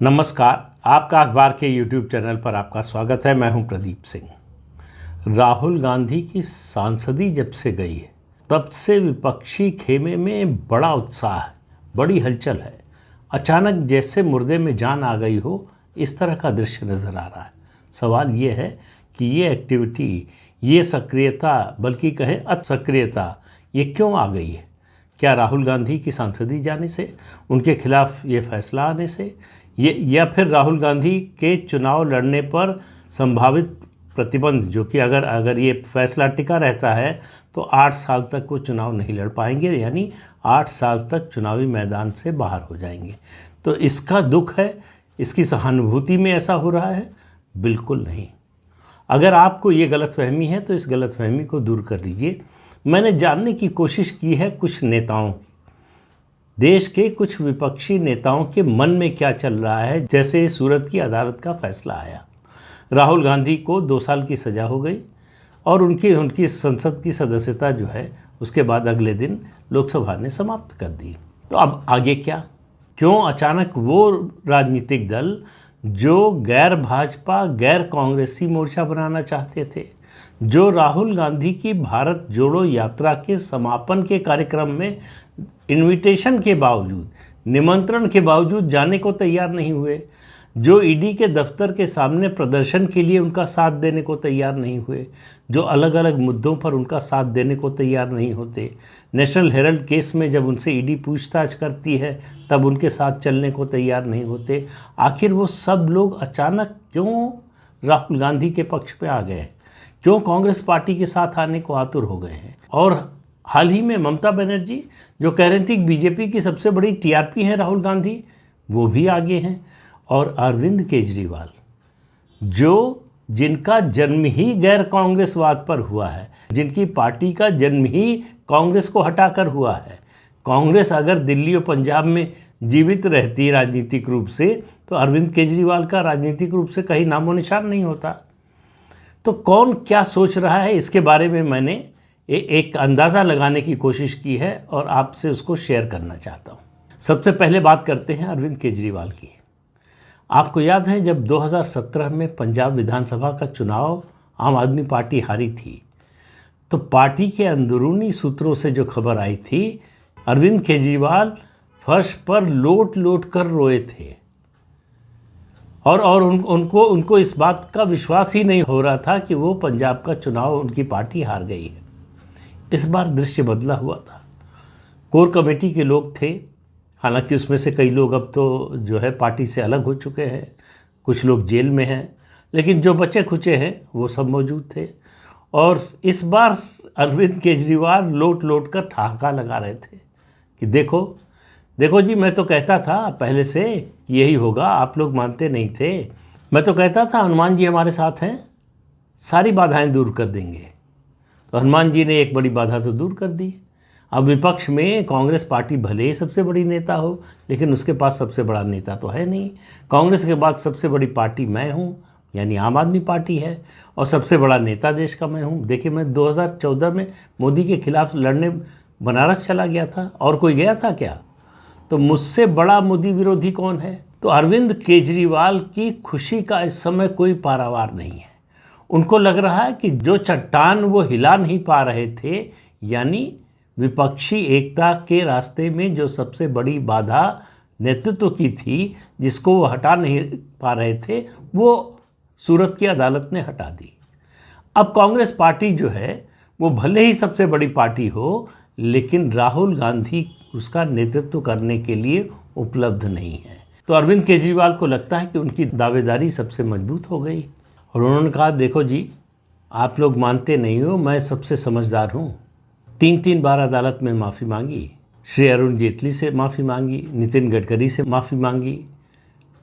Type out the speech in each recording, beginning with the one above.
नमस्कार। आपका अखबार के YouTube चैनल पर आपका स्वागत है। मैं हूं प्रदीप सिंह। राहुल गांधी की सांसदी जब से गई है तब से विपक्षी खेमे में बड़ा उत्साह है, बड़ी हलचल है। अचानक जैसे मुर्दे में जान आ गई हो, इस तरह का दृश्य नज़र आ रहा है। सवाल ये है कि ये एक्टिविटी, ये सक्रियता, बल्कि कहें असक्रियता, ये क्यों आ गई है? क्या राहुल गांधी की सांसदी जाने से, उनके खिलाफ ये फैसला आने से, या फिर राहुल गांधी के चुनाव लड़ने पर संभावित प्रतिबंध, जो कि अगर ये फैसला टिका रहता है तो 8 साल तक वो चुनाव नहीं लड़ पाएंगे, यानी 8 साल तक चुनावी मैदान से बाहर हो जाएंगे। तो इसका दुख है, इसकी सहानुभूति में ऐसा हो रहा है? बिल्कुल नहीं। अगर आपको ये गलतफहमी है तो इस गलतफहमी को दूर कर लीजिए। मैंने जानने की कोशिश की है कुछ नेताओं की, देश के कुछ विपक्षी नेताओं के मन में क्या चल रहा है। जैसे सूरत की अदालत का फैसला आया, राहुल गांधी को 2 साल की सज़ा हो गई और उनकी संसद की सदस्यता जो है उसके बाद अगले दिन लोकसभा ने समाप्त कर दी। तो अब आगे क्या? क्यों अचानक वो राजनीतिक दल जो गैर भाजपा, गैर कांग्रेसी मोर्चा बनाना चाहते थे, जो राहुल गांधी की भारत जोड़ो यात्रा के समापन के कार्यक्रम में इनविटेशन के बावजूद, निमंत्रण के बावजूद जाने को तैयार नहीं हुए, जो ईडी के दफ्तर के सामने प्रदर्शन के लिए उनका साथ देने को तैयार नहीं हुए, जो अलग अलग मुद्दों पर उनका साथ देने को तैयार नहीं होते, नेशनल हेराल्ड केस में जब उनसे ईडी पूछताछ करती है तब उनके साथ चलने को तैयार नहीं होते, आखिर वो सब लोग अचानक क्यों राहुल गांधी के पक्ष में आ गए? क्यों कांग्रेस पार्टी के साथ आने को आतुर हो गए हैं? और हाल ही में ममता बनर्जी, जो कह रही थी कि बीजेपी की सबसे बड़ी टीआरपी है राहुल गांधी, वो भी आगे हैं। और अरविंद केजरीवाल, जिनका जन्म ही गैर कांग्रेसवाद पर हुआ है, जिनकी पार्टी का जन्म ही कांग्रेस को हटाकर हुआ है। कांग्रेस अगर दिल्ली और पंजाब में जीवित रहती राजनीतिक रूप से, तो अरविंद केजरीवाल का राजनीतिक रूप से कहीं नामो निशान नहीं होता। तो कौन क्या सोच रहा है, इसके बारे में मैंने एक अंदाज़ा लगाने की कोशिश की है और आपसे उसको शेयर करना चाहता हूँ। सबसे पहले बात करते हैं अरविंद केजरीवाल की। आपको याद है जब 2017 में पंजाब विधानसभा का चुनाव आम आदमी पार्टी हारी थी, तो पार्टी के अंदरूनी सूत्रों से जो खबर आई थी, अरविंद केजरीवाल फर्श पर लोट लोट कर रोए थे और उनको इस बात का विश्वास ही नहीं हो रहा था कि वो पंजाब का चुनाव उनकी पार्टी हार गई है। इस बार दृश्य बदला हुआ था। कोर कमेटी के लोग थे, हालांकि उसमें से कई लोग अब तो जो है पार्टी से अलग हो चुके हैं, कुछ लोग जेल में हैं, लेकिन जो बचे खुचे हैं वो सब मौजूद थे। और इस बार अरविंद केजरीवाल लोट लोट कर ठहाका लगा रहे थे कि देखो देखो जी, मैं तो कहता था पहले से यही होगा, आप लोग मानते नहीं थे। मैं तो कहता था हनुमान जी हमारे साथ हैं, सारी बाधाएं दूर कर देंगे। तो हनुमान जी ने एक बड़ी बाधा तो दूर कर दी। अब विपक्ष में कांग्रेस पार्टी भले ही सबसे बड़ी नेता हो, लेकिन उसके पास सबसे बड़ा नेता तो है नहीं। कांग्रेस के बाद सबसे बड़ी पार्टी मैं हूँ, यानी आम आदमी पार्टी है, और सबसे बड़ा नेता देश का मैं हूँ। देखिए, मैं 2014 में मोदी के खिलाफ लड़ने बनारस चला गया था, और कोई गया था क्या? तो मुझसे बड़ा मोदी विरोधी कौन है? तो अरविंद केजरीवाल की खुशी का इस समय कोई पारावार नहीं है। उनको लग रहा है कि जो चट्टान वो हिला नहीं पा रहे थे, यानी विपक्षी एकता के रास्ते में जो सबसे बड़ी बाधा नेतृत्व की थी, जिसको वो हटा नहीं पा रहे थे, वो सूरत की अदालत ने हटा दी। अब कांग्रेस पार्टी जो है वो भले ही सबसे बड़ी पार्टी हो, लेकिन राहुल गांधी उसका नेतृत्व करने के लिए उपलब्ध नहीं है। तो अरविंद केजरीवाल को लगता है कि उनकी दावेदारी सबसे मजबूत हो गई, और उन्होंने कहा, देखो जी, आप लोग मानते नहीं हो, मैं सबसे समझदार हूँ। 3 बार अदालत में माफ़ी मांगी, श्री अरुण जेटली से माफ़ी मांगी, नितिन गडकरी से माफ़ी मांगी,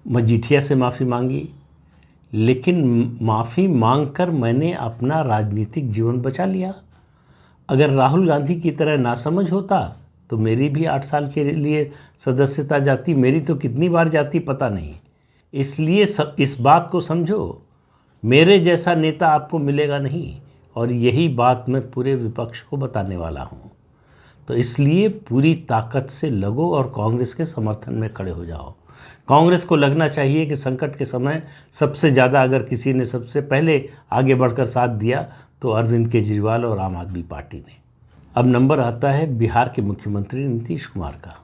मजीठिया से माफ़ी मांगी, लेकिन माफ़ी मांगकर मैंने अपना राजनीतिक जीवन बचा लिया। अगर राहुल गांधी की तरह नासमझ होता तो मेरी भी 8 साल के लिए सदस्यता जाती, मेरी तो कितनी बार जाती पता नहीं। इसलिए इस बात को समझो, मेरे जैसा नेता आपको मिलेगा नहीं, और यही बात मैं पूरे विपक्ष को बताने वाला हूँ। तो इसलिए पूरी ताकत से लगो और कांग्रेस के समर्थन में खड़े हो जाओ, कांग्रेस को लगना चाहिए कि संकट के समय सबसे ज़्यादा अगर किसी ने सबसे पहले आगे बढ़कर साथ दिया तो अरविंद केजरीवाल और आम आदमी पार्टी ने। अब नंबर आता है बिहार के मुख्यमंत्री नीतीश कुमार का।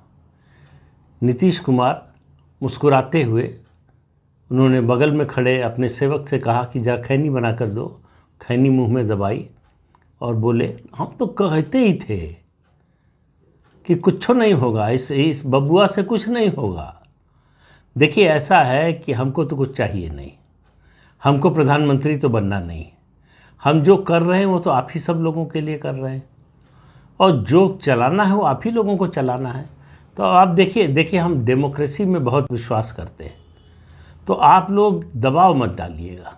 नीतीश कुमार मुस्कुराते हुए उन्होंने बगल में खड़े अपने सेवक से कहा कि जरा खैनी बना कर दो। खैनी मुंह में दबाई और बोले, हम तो कहते ही थे कि कुछ नहीं होगा, इस बबुआ से कुछ नहीं होगा। देखिए, ऐसा है कि हमको तो कुछ चाहिए नहीं, हमको प्रधानमंत्री तो बनना नहीं, हम जो कर रहे हैं वो तो आप ही सब लोगों के लिए कर रहे हैं और जो चलाना है वो आप ही लोगों को चलाना है। तो आप देखिए हम डेमोक्रेसी में बहुत विश्वास करते हैं, तो आप लोग दबाव मत डालिएगा,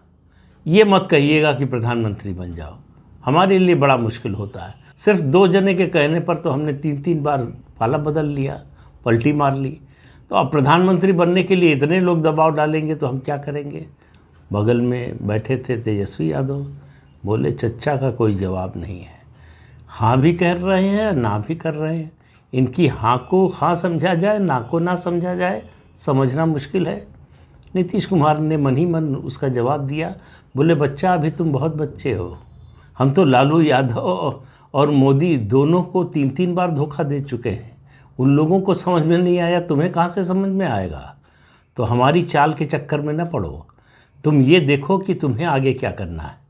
ये मत कहिएगा कि प्रधानमंत्री बन जाओ, हमारे लिए बड़ा मुश्किल होता है। सिर्फ 2 जने के कहने पर तो हमने 3-3 बार पाला बदल लिया, पलटी मार ली। तो अब प्रधानमंत्री बनने के लिए इतने लोग दबाव डालेंगे तो हम क्या करेंगे। बगल में बैठे थे तेजस्वी यादव, बोले चच्चा का कोई जवाब नहीं है, हाँ भी कह रहे हैं ना भी कर रहे हैं, इनकी हाँ को हाँ समझा जाए, ना को ना समझा जाए, समझना मुश्किल है। नीतीश कुमार ने मन ही मन उसका जवाब दिया, बोले बच्चा अभी तुम बहुत बच्चे हो, हम तो लालू यादव और मोदी दोनों को 3-3 बार धोखा दे चुके हैं, उन लोगों को समझ में नहीं आया, तुम्हें कहाँ से समझ में आएगा। तो हमारी चाल के चक्कर में न पड़ो, तुम ये देखो कि तुम्हें आगे क्या करना है।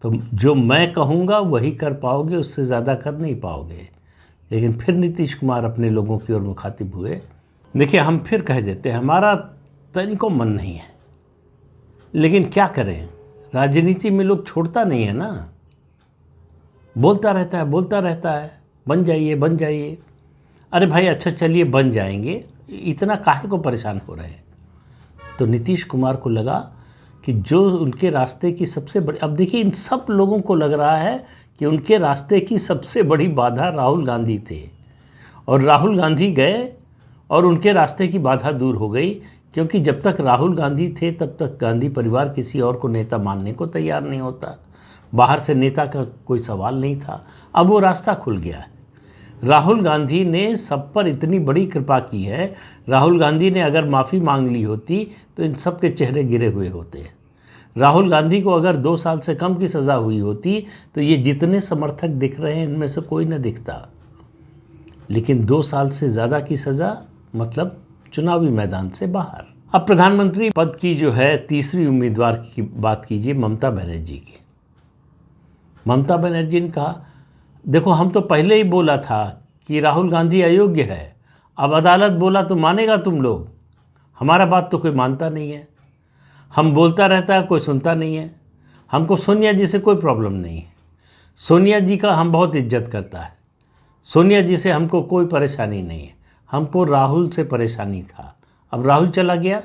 तो जो मैं कहूँगा वही कर पाओगे, उससे ज़्यादा कर नहीं पाओगे। लेकिन फिर नीतीश कुमार अपने लोगों की ओर मुखातिब हुए। देखिए, हम फिर कह देते हैं हमारा तनिको मन नहीं है, लेकिन क्या करें, राजनीति में लोग छोड़ता नहीं है ना, बोलता रहता है बन जाइए बन जाइए। अरे भाई अच्छा चलिए बन जाएंगे, इतना काहे को परेशान हो रहे हैं। तो नीतीश कुमार को लगा कि जो उनके रास्ते की सबसे बड़ी, अब देखिए इन सब लोगों को लग रहा है कि उनके रास्ते की सबसे बड़ी बाधा राहुल गांधी थे, और राहुल गांधी गए और उनके रास्ते की बाधा दूर हो गई। क्योंकि जब तक राहुल गांधी थे तब तक गांधी परिवार किसी और को नेता मानने को तैयार नहीं होता, बाहर से नेता का कोई सवाल नहीं था। अब वो रास्ता खुल गया है। राहुल गांधी ने सब पर इतनी बड़ी कृपा की है, राहुल गांधी ने अगर माफ़ी मांग ली होती तो इन सब के चेहरे गिरे हुए होते। राहुल गांधी को अगर 2 साल से कम की सज़ा हुई होती तो ये जितने समर्थक दिख रहे हैं इनमें से कोई न दिखता। लेकिन 2 साल से ज़्यादा की सज़ा मतलब चुनावी मैदान से बाहर। अब प्रधानमंत्री पद की जो है तीसरी उम्मीदवार की बात कीजिए, ममता बनर्जी की। ममता बनर्जी ने कहा, देखो हम तो पहले ही बोला था कि राहुल गांधी अयोग्य है, अब अदालत बोला तो मानेगा तुम लोग, हमारा बात तो कोई मानता नहीं है, हम बोलता रहता है कोई सुनता नहीं है। हमको सोनिया जी से कोई प्रॉब्लम नहीं है, सोनिया जी का हम बहुत इज्जत करता है, सोनिया जी से हमको कोई परेशानी नहीं है, हमको राहुल से परेशानी था। अब राहुल चला गया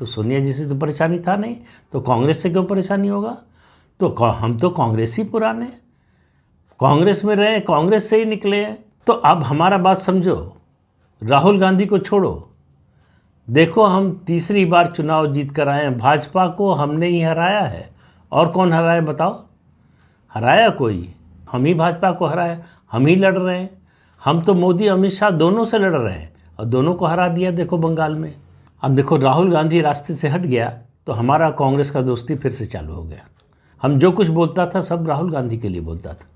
तो सोनिया जी से तो परेशानी था नहीं, तो कांग्रेस से क्यों परेशानी होगा। तो हम तो कांग्रेस ही पुराने, कांग्रेस में रहे, कांग्रेस से ही निकले हैं। तो अब हमारा बात समझो, राहुल गांधी को छोड़ो, देखो हम तीसरी बार चुनाव जीत कर आए हैं, भाजपा को हमने ही हराया है, और कौन हराया बताओ। हराया कोई, हम ही भाजपा को हराया, हम ही लड़ रहे हैं। हम तो मोदी अमित शाह दोनों से लड़ रहे हैं और दोनों को हरा दिया देखो बंगाल में। अब देखो राहुल गांधी रास्ते से हट गया तो हमारा कांग्रेस का दोस्ती फिर से चालू हो गया। हम जो कुछ बोलता था सब राहुल गांधी के लिए बोलता था।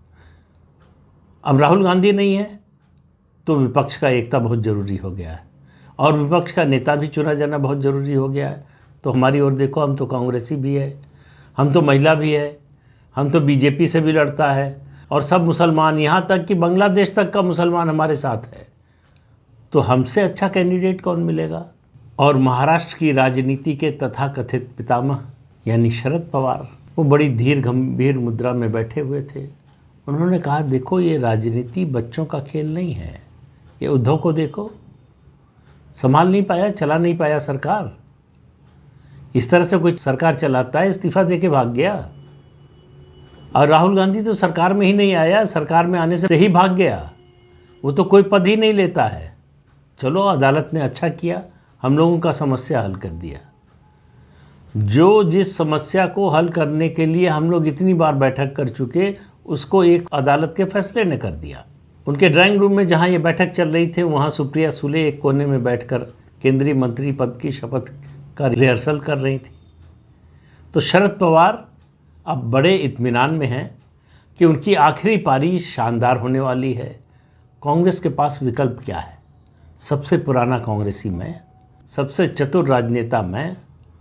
अब राहुल गांधी नहीं है तो विपक्ष का एकता बहुत ज़रूरी हो गया है, और विपक्ष का नेता भी चुना जाना बहुत ज़रूरी हो गया है। तो हमारी ओर देखो, हम तो कांग्रेसी भी है, हम तो महिला भी है, हम तो बीजेपी से भी लड़ता है, और सब मुसलमान, यहाँ तक कि बांग्लादेश तक का मुसलमान हमारे साथ है। तो हमसे अच्छा कैंडिडेट कौन मिलेगा। और महाराष्ट्र की राजनीति के तथाकथित पितामह यानी शरद पवार, वो बड़ी धीर गंभीर मुद्रा में बैठे हुए थे। उन्होंने कहा, देखो ये राजनीति बच्चों का खेल नहीं है। ये उद्धव को देखो, संभाल नहीं पाया, चला नहीं पाया सरकार। इस तरह से कोई सरकार चलाता है, इस्तीफा देके भाग गया। और राहुल गांधी तो सरकार में ही नहीं आया, सरकार में आने से ही भाग गया, वो तो कोई पद ही नहीं लेता है। चलो अदालत ने अच्छा किया, हम लोगों का समस्या हल कर दिया। जो जिस समस्या को हल करने के लिए हम लोग इतनी बार बैठक कर चुके, उसको एक अदालत के फैसले ने कर दिया। उनके ड्राइंग रूम में जहाँ ये बैठक चल रही थी, वहाँ सुप्रिया सुले एक कोने में बैठकर केंद्रीय मंत्री पद की शपथ का रिहर्सल कर रही थी। तो शरद पवार अब बड़े इत्मीनान में हैं कि उनकी आखिरी पारी शानदार होने वाली है। कांग्रेस के पास विकल्प क्या है? सबसे पुराना कांग्रेसी मैं, सबसे चतुर राजनेता मैं,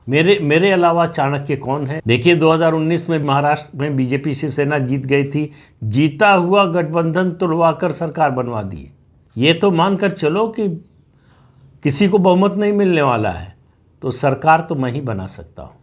मेरे अलावा चाणक्य कौन है? देखिए 2019 में महाराष्ट्र में बीजेपी शिवसेना जीत गई थी। जीता हुआ गठबंधन तुड़वाकर सरकार बनवा दी। ये तो मानकर चलो कि किसी को बहुमत नहीं मिलने वाला है, तो सरकार तो मैं ही बना सकता हूँ।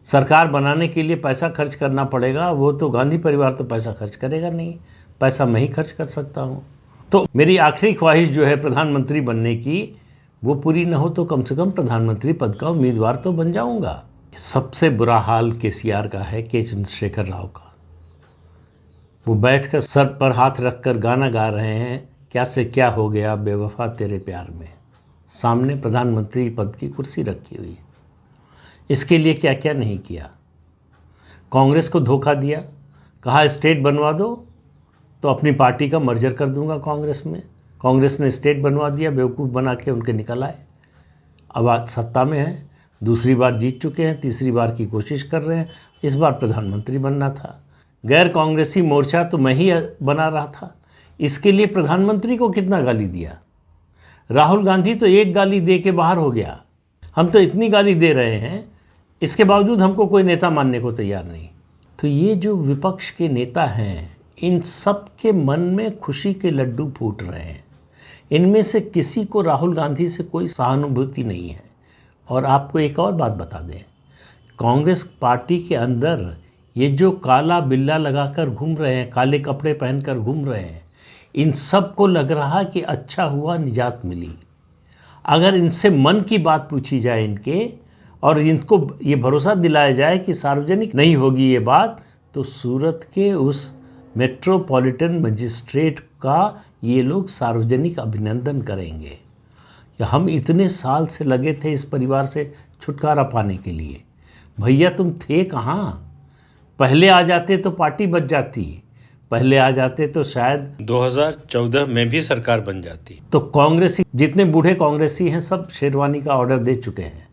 सरकार बनाने के लिए पैसा खर्च करना पड़ेगा, वो तो गांधी परिवार तो पैसा खर्च करेगा नहीं, पैसा मैं ही खर्च कर सकता हूँ। तो मेरी आखिरी ख्वाहिश जो है प्रधानमंत्री बनने की, वो पूरी न हो तो कम से कम प्रधानमंत्री पद का उम्मीदवार तो बन जाऊंगा। सबसे बुरा हाल केसीआर का है, के चंद्रशेखर राव का। वो बैठकर सर पर हाथ रखकर गाना गा रहे हैं, क्या से क्या हो गया बेवफा तेरे प्यार में। सामने प्रधानमंत्री पद की कुर्सी रखी हुई है। इसके लिए क्या क्या नहीं किया। कांग्रेस को धोखा दिया, कहा स्टेट बनवा दो तो अपनी पार्टी का मर्जर कर दूंगा कांग्रेस में। कांग्रेस ने स्टेट बनवा दिया, बेवकूफ़ बना के उनके निकल आए। अब आज सत्ता में हैं, दूसरी बार जीत चुके हैं, तीसरी बार की कोशिश कर रहे हैं। इस बार प्रधानमंत्री बनना था। गैर कांग्रेसी मोर्चा तो मैं ही बना रहा था। इसके लिए प्रधानमंत्री को कितना गाली दिया। राहुल गांधी तो एक गाली दे के बाहर हो गया। हम तो इतनी गाली दे रहे हैं, इसके बावजूद हमको कोई नेता मानने को तैयार नहीं। तो ये जो विपक्ष के नेता हैं, इन सब के मन में खुशी के लड्डू फूट रहे हैं। इनमें से किसी को राहुल गांधी से कोई सहानुभूति नहीं है। और आपको एक और बात बता दें, कांग्रेस पार्टी के अंदर ये जो काला बिल्ला लगाकर घूम रहे हैं, काले कपड़े पहनकर घूम रहे हैं, इन सब को लग रहा कि अच्छा हुआ निजात मिली। अगर इनसे मन की बात पूछी जाए इनके, और इनको ये भरोसा दिलाया जाए कि सार्वजनिक नहीं होगी ये बात, तो सूरत के उस मेट्रोपॉलिटन मजिस्ट्रेट का ये लोग सार्वजनिक अभिनंदन करेंगे कि हम इतने साल से लगे थे इस परिवार से छुटकारा पाने के लिए। भैया तुम थे कहाँ? पहले आ जाते तो पार्टी बच जाती, पहले आ जाते तो शायद 2014 में भी सरकार बन जाती। तो कांग्रेसी, जितने बूढ़े कांग्रेसी हैं, सब शेरवानी का ऑर्डर दे चुके हैं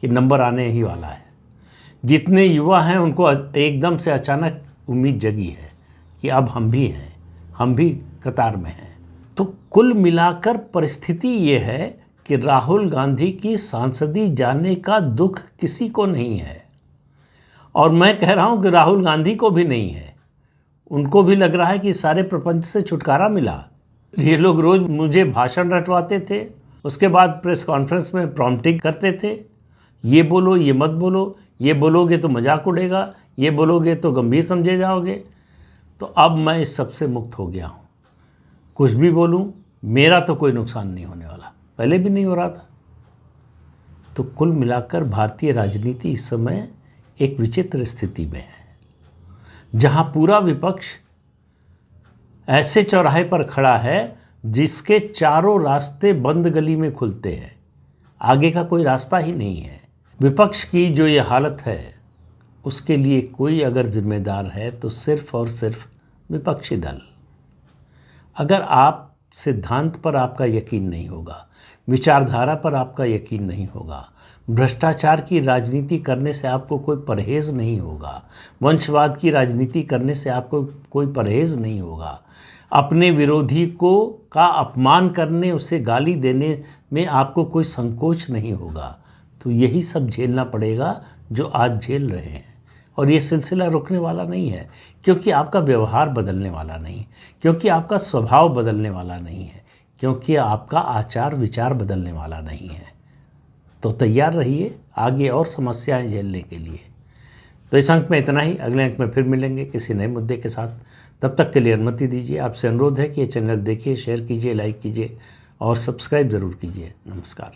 कि नंबर आने ही वाला है। जितने युवा हैं उनको एकदम से अचानक उम्मीद जगी है कि अब हम भी हैं, हम भी कतार में हैं। तो कुल मिलाकर परिस्थिति ये है कि राहुल गांधी की सांसदी जाने का दुख किसी को नहीं है। और मैं कह रहा हूँ कि राहुल गांधी को भी नहीं है। उनको भी लग रहा है कि सारे प्रपंच से छुटकारा मिला। ये लोग रोज़ मुझे भाषण रटवाते थे, उसके बाद प्रेस कॉन्फ्रेंस में प्रॉम्प्टिंग करते थे, ये बोलो, ये मत बोलो, ये बोलोगे तो मजाक उड़ेगा, ये बोलोगे तो गंभीर समझे जाओगे। तो अब मैं इस सब से मुक्त हो गया हूँ। कुछ भी बोलूँ, मेरा तो कोई नुकसान नहीं होने वाला, पहले भी नहीं हो रहा था। तो कुल मिलाकर भारतीय राजनीति इस समय एक विचित्र स्थिति में है, जहाँ पूरा विपक्ष ऐसे चौराहे पर खड़ा है जिसके चारों रास्ते बंद गली में खुलते हैं, आगे का कोई रास्ता ही नहीं है। विपक्ष की जो ये हालत है, उसके लिए कोई अगर जिम्मेदार है तो सिर्फ और सिर्फ विपक्षी दल। अगर आप सिद्धांत पर आपका यकीन नहीं होगा, विचारधारा पर आपका यकीन नहीं होगा, भ्रष्टाचार की राजनीति करने से आपको कोई परहेज़ नहीं होगा, वंशवाद की राजनीति करने से आपको कोई परहेज़ नहीं होगा, अपने विरोधी का अपमान करने, उसे गाली देने में आपको कोई संकोच नहीं होगा, तो यही सब झेलना पड़ेगा जो आज झेल रहे हैं। और ये सिलसिला रुकने वाला नहीं है, क्योंकि आपका व्यवहार बदलने वाला नहीं, क्योंकि आपका स्वभाव बदलने वाला नहीं है, क्योंकि आपका आचार विचार बदलने वाला नहीं है। तो तैयार रहिए आगे और समस्याएं झेलने के लिए। तो इस अंक में इतना ही, अगले अंक में फिर मिलेंगे किसी नए मुद्दे के साथ। तब तक के लिए अनुमति दीजिए। आपसे अनुरोध है कि ये चैनल देखिए, शेयर कीजिए, लाइक कीजिए और सब्सक्राइब ज़रूर कीजिए। नमस्कार।